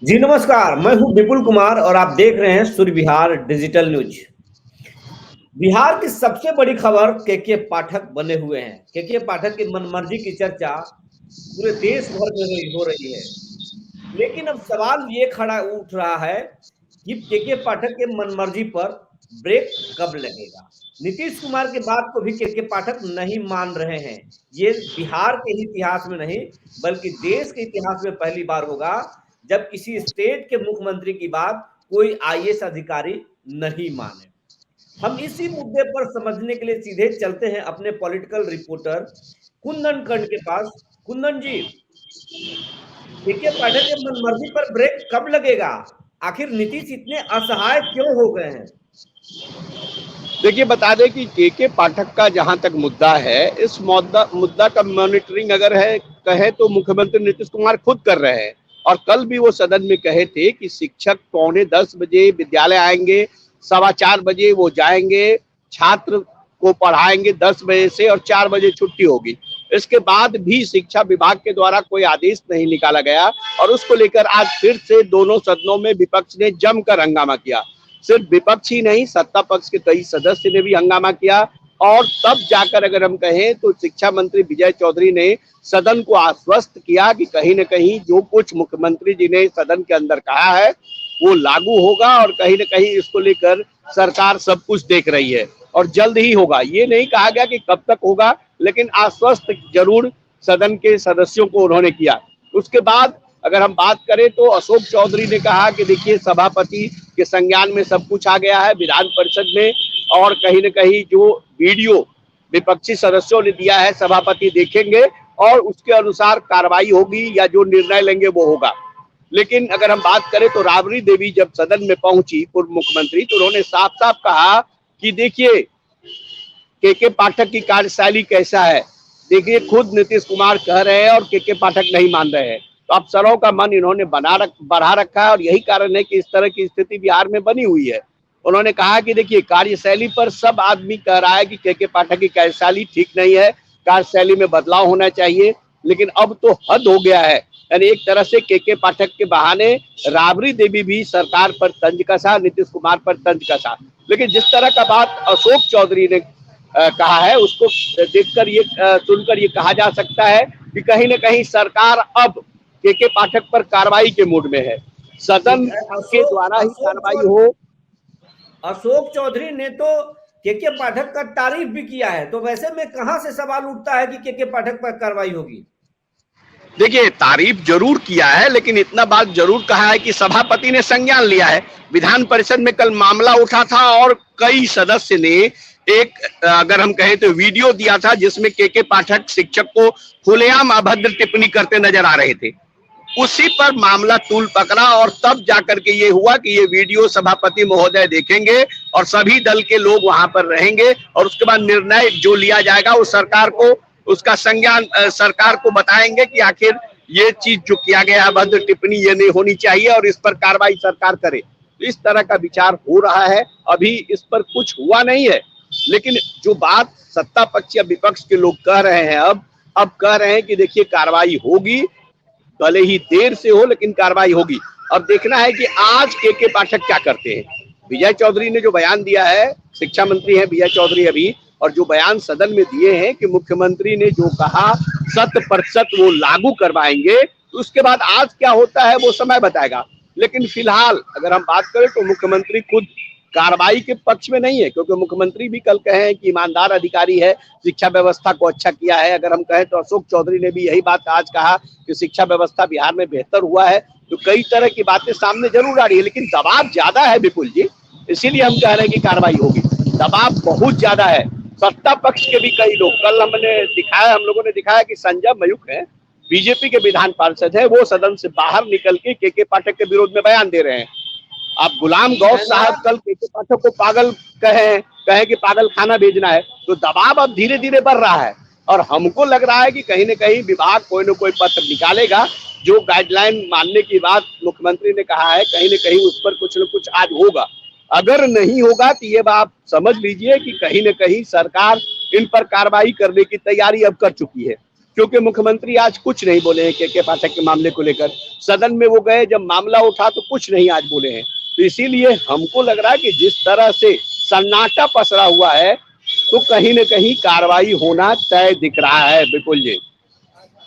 जी नमस्कार, मैं हूं विपुल कुमार और आप देख रहे हैं सूर्य विहार डिजिटल न्यूज। बिहार की सबसे बड़ी खबर के पाठक बने हुए हैं। के पाठक की मनमर्जी की चर्चा पूरे देश भर में हो रही है। लेकिन अब सवाल ये खड़ा उठ रहा है कि के पाठक के मनमर्जी पर ब्रेक कब लगेगा। नीतीश कुमार की बात को भी के पाठक नहीं मान रहे हैं। ये बिहार के इतिहास में नहीं बल्कि देश के इतिहास में पहली बार होगा जब किसी स्टेट के मुख्यमंत्री की बात कोई आईएएस अधिकारी नहीं माने। हम इसी मुद्दे पर समझने के लिए सीधे चलते हैं अपने पॉलिटिकल रिपोर्टर कुंदन कर्ण के पास। कुंदन जी, पाठक के मनमर्जी पर ब्रेक कब लगेगा? आखिर नीतीश इतने असहाय क्यों हो गए हैं? देखिए, बता दें कि के पाठक का जहां तक मुद्दा है, इस मुद्दा का मॉनिटरिंग अगर है कहे तो मुख्यमंत्री नीतीश कुमार खुद कर रहे हैं। और कल भी वो सदन में कहे थे कि शिक्षक 9:45 विद्यालय आएंगे, 4:15 बजे वो जाएंगे, छात्र को पढ़ाएंगे 10 बजे से और 4 बजे छुट्टी होगी। इसके बाद भी शिक्षा विभाग के द्वारा कोई आदेश नहीं निकाला गया और उसको लेकर आज फिर से दोनों सदनों में विपक्ष ने जमकर हंगामा किया। सिर्फ विपक्ष ही नहीं, सत्ता पक्ष के कई सदस्य ने भी हंगामा किया। और तब जाकर अगर हम कहें तो शिक्षा मंत्री विजय चौधरी ने सदन को आश्वस्त किया कि कहीं न कहीं जो कुछ मुख्यमंत्री जी ने सदन के अंदर कहा है वो लागू होगा और कहीं न कहीं इसको लेकर सरकार सब कुछ देख रही है और जल्द ही होगा। ये नहीं कहा गया कि कब तक होगा, लेकिन आश्वस्त जरूर सदन के सदस्यों को उन्होंने किया। उसके बाद अगर हम बात करें तो अशोक चौधरी ने कहा कि देखिए, सभापति के संज्ञान में सब कुछ आ गया है विधान परिषद में और कहीं न कहीं जो वीडियो विपक्षी सदस्यों ने दिया है सभापति देखेंगे और उसके अनुसार कार्रवाई होगी या जो निर्णय लेंगे वो होगा। लेकिन अगर हम बात करें तो राबड़ी देवी जब सदन में पहुंची पूर्व मुख्यमंत्री, तो उन्होंने साफ साफ कहा कि देखिए के पाठक की कार्यशैली कैसा है। देखिए, खुद नीतीश कुमार कह रहे हैं और के पाठक नहीं मान रहे हैं। तो अफसरों का मन इन्होंने बढ़ा रखा है और यही कारण है कि इस तरह की स्थिति बिहार में बनी हुई है। उन्होंने कहा कि देखिए, कार्यशैली पर सब आदमी कह रहा है कि के पाठक की कार्यशैली ठीक नहीं है, कार्यशैली में बदलाव होना चाहिए। लेकिन अब तो हद हो गया है। यानी एक तरह से के पाठक के बहाने राबड़ी देवी भी सरकार पर तंज कसा, नीतीश कुमार पर तंज कसा। लेकिन जिस तरह का बात अशोक चौधरी ने कहा है उसको देखकर ये सुनकर ये कहा जा सकता है कि कहीं न कहीं सरकार अब के पाठक पर कार्रवाई के मूड में है। सदन के द्वारा ही कार्रवाई हो। अशोक चौधरी ने तो के पाठक का तारीफ भी किया है, तो वैसे में कहां से सवाल उठता है कि के पाठक पर कार्रवाई होगी? देखिए, तारीफ जरूर किया है, लेकिन इतना बात जरूर कहा है कि सभापति ने संज्ञान लिया है। विधान परिषद में कल मामला उठा था और कई सदस्य ने एक अगर हम कहें तो वीडियो दिया था जिसमें के पाठक शिक्षक को खुलेआम अभद्र टिप्पणी करते नजर आ रहे थे। उसी पर मामला तूल पकड़ा और तब जाकर के ये हुआ कि ये वीडियो सभापति महोदय देखेंगे और सभी दल के लोग वहां पर रहेंगे और उसके बाद निर्णय जो लिया जाएगा वो सरकार को उसका संज्ञान सरकार को बताएंगे कि आखिर ये चीज जो किया गया है अभद्र टिप्पणी ये नहीं होनी चाहिए और इस पर कार्रवाई सरकार करे। तो इस तरह का विचार हो रहा है। अभी इस पर कुछ हुआ नहीं है, लेकिन जो बात सत्ता पक्ष या विपक्ष के लोग कह रहे हैं अब कह रहे हैं कि देखिए, कार्रवाई होगी, भले ही देर से हो लेकिन कार्रवाई होगी। अब देखना है कि आज के पाठक क्या करते हैं। विजय चौधरी ने जो बयान दिया है, शिक्षा मंत्री हैं विजय चौधरी अभी, और जो बयान सदन में दिए हैं कि मुख्यमंत्री ने जो कहा 100% वो लागू करवाएंगे, तो उसके बाद आज क्या होता है वो समय बताएगा। लेकिन फिलहाल अगर हम बात करें तो मुख्यमंत्री खुद कार्रवाई के पक्ष में नहीं है, क्योंकि मुख्यमंत्री भी कल कहे हैं कि ईमानदार अधिकारी है, शिक्षा व्यवस्था को अच्छा किया है। अगर हम कहें तो अशोक चौधरी ने भी यही बात आज कहा कि शिक्षा व्यवस्था बिहार में बेहतर हुआ है। तो कई तरह की बातें सामने जरूर आ रही है, लेकिन दबाव ज्यादा है विपुल जी, इसीलिए हम कह रहे हैं कि कार्रवाई होगी। दबाव बहुत ज्यादा है। सत्ता पक्ष के भी कई लोग, कल हम लोगों ने दिखाया कि संजय मयूख है, बीजेपी के विधान पार्षद है, वो सदन से बाहर निकल के पाठक के विरोध में बयान दे रहे हैं। आप गुलाम गौस साहब कल के पाठक को पागल कहे कि पागल खाना भेजना है। तो दबाव अब धीरे धीरे बढ़ रहा है और हमको लग रहा है कि कहीं न कहीं विभाग कोई न कोई पत्र निकालेगा। जो गाइडलाइन मानने की बात मुख्यमंत्री ने कहा है, कहीं न कहीं उस पर कुछ न कुछ आज होगा। अगर नहीं होगा तो ये बात समझ लीजिए कि कहीं न कहीं सरकार इन पर कार्रवाई करने की तैयारी अब कर चुकी है, क्योंकि मुख्यमंत्री आज कुछ नहीं बोले हैं के पाठक के मामले को लेकर। सदन में वो गए, जब मामला उठा तो कुछ नहीं आज बोले हैं। तो इसीलिए हमको लग रहा है कि जिस तरह से सन्नाटा पसरा हुआ है, तो कहीं न कहीं कार्रवाई होना तय दिख रहा है। विपुल जी,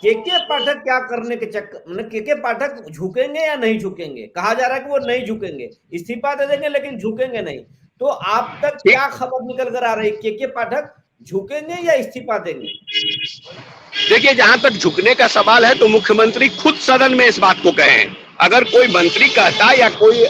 के पाठक क्या करने के चक्कर, मतलब के पाठक झुकेंगे या नहीं झुकेंगे? कहा जा रहा है कि वो नहीं झुकेंगे, इस्तीफा दे देंगे लेकिन झुकेंगे नहीं। तो आप तक क्या खबर निकल कर आ रही है, के पाठक झुकेंगे या इस्तीफा देंगे? देखिए, जहां तक झुकने का सवाल है तो मुख्यमंत्री खुद सदन में इस बात को कहें। अगर कोई मंत्री कहता या कोई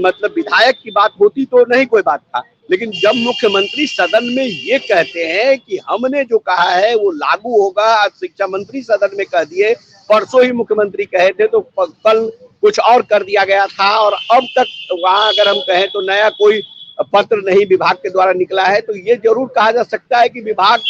मतलब विधायक की बात होती तो नहीं कोई बात था, लेकिन जब मुख्यमंत्री सदन में ये कहते हैं कि हमने जो कहा है वो लागू होगा, आज शिक्षा मंत्री सदन में कह दिए, परसों ही मुख्यमंत्री कहे थे तो कल कुछ और कर दिया गया था, और अब तक वहां अगर हम कहें तो नया कोई पत्र नहीं विभाग के द्वारा निकला है, तो ये जरूर कहा जा सकता है कि विभाग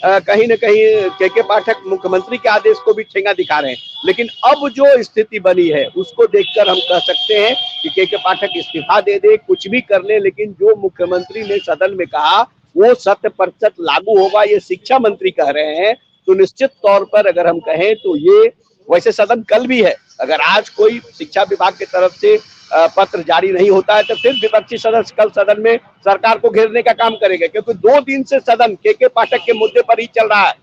कहीं न कहीं के पाठक मुख्यमंत्री के आदेश को भी ठेंगा दिखा रहे हैं। लेकिन अब जो स्थिति बनी है उसको देखकर हम कह सकते हैं कि के पाठक इस्तीफा दे दे, कुछ भी कर ले, लेकिन जो मुख्यमंत्री ने सदन में कहा वो 100% लागू होगा, ये शिक्षा मंत्री कह रहे हैं। तो निश्चित तौर पर अगर हम कहें तो ये, वैसे सदन कल भी है, अगर आज कोई शिक्षा विभाग की तरफ से पत्र जारी नहीं होता है तो फिर विपक्षी सदस्य कल सदन में सरकार को घेरने का काम करेंगे, क्योंकि 2 दिन से सदन के पाठक के मुद्दे पर ही चल रहा है।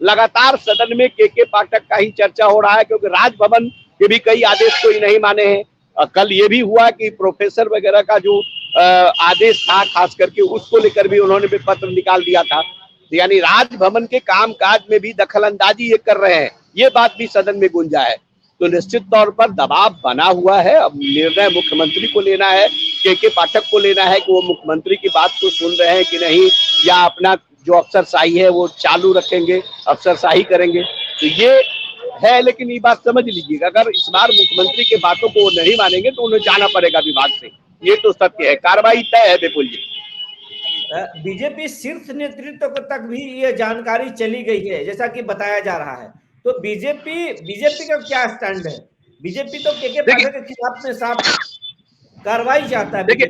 लगातार सदन में के पाठक का ही चर्चा हो रहा है, क्योंकि राजभवन के भी कई आदेश कोई नहीं माने हैं। कल ये भी हुआ कि प्रोफेसर वगैरह का जो आदेश था खास करके, उसको लेकर भी उन्होंने भी पत्र निकाल दिया था। यानी राजभवन के कामकाज में भी दखल अंदाजी ये कर रहे हैं, ये बात भी सदन में गूंजा है। तो निश्चित तौर पर दबाव बना हुआ है। अब निर्णय मुख्यमंत्री को लेना है, के पाठक को लेना है कि वो मुख्यमंत्री की बात को सुन रहे हैं कि नहीं, या अपना जो अफसरशाही है वो चालू रखेंगे, अफसरशाही करेंगे। तो ये है, लेकिन ये बात समझ लीजिएगा, अगर इस बार मुख्यमंत्री की बातों को वो नहीं मानेंगे तो उन्हें जाना पड़ेगा विभाग से, ये तो सत्य है। कार्रवाई तय है। विपुल जी, बीजेपी शीर्ष नेतृत्व तक भी ये जानकारी चली गई है जैसा कि बताया जा रहा है। तो बीजेपी का क्या स्टैंड है? बीजेपी तो के पाठक के खिलाफ में साफ कार्रवाई चाहता है। देखिए,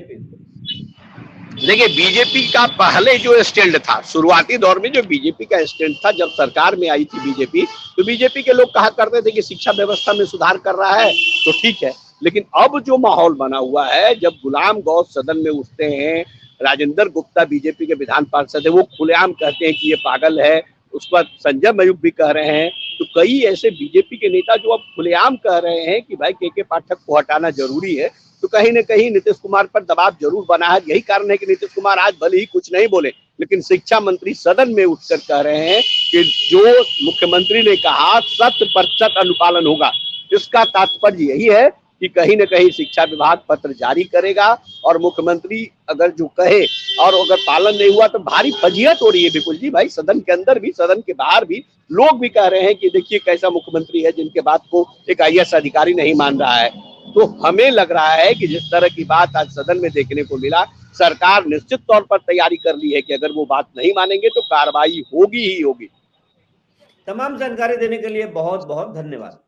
बीजेपी का पहले जो स्टैंड था, शुरुआती दौर में जो बीजेपी का स्टैंड था, जब सरकार में आई थी बीजेपी, तो बीजेपी के लोग कहा करते थे कि शिक्षा व्यवस्था में सुधार कर रहा है तो ठीक है। लेकिन अब जो माहौल बना हुआ है, जब गुलाम गौस सदन में उठते हैं, राजेंद्र गुप्ता बीजेपी के विधान पार्षद है, वो खुलेआम कहते हैं कि ये पागल है, उस पर संजय मयूख भी कह रहे हैं। तो कई ऐसे बीजेपी के नेता जो अब खुलेआम कह रहे हैं कि भाई के पाठक को हटाना जरूरी है, तो कहीं न कहीं नीतीश कुमार पर दबाव जरूर बना है। यही कारण है कि नीतीश कुमार आज भले ही कुछ नहीं बोले, लेकिन शिक्षा मंत्री सदन में उठकर कह रहे हैं कि जो मुख्यमंत्री ने कहा 100% अनुपालन होगा। इसका तात्पर्य यही है कि कहीं न कहीं शिक्षा विभाग पत्र जारी करेगा, और मुख्यमंत्री अगर जो कहे और अगर पालन नहीं हुआ तो भारी फजीहत हो रही है। विपुल जी, भाई सदन के अंदर भी सदन के बाहर भी लोग भी कह रहे हैं कि देखिए कैसा मुख्यमंत्री है जिनके बात को एक IAS अधिकारी नहीं मान रहा है। तो हमें लग रहा है कि जिस तरह की बात आज सदन में देखने को मिला, सरकार निश्चित तौर पर तैयारी कर ली है कि अगर वो बात नहीं मानेंगे तो कार्रवाई होगी ही होगी। तमाम जानकारी देने के लिए बहुत बहुत धन्यवाद।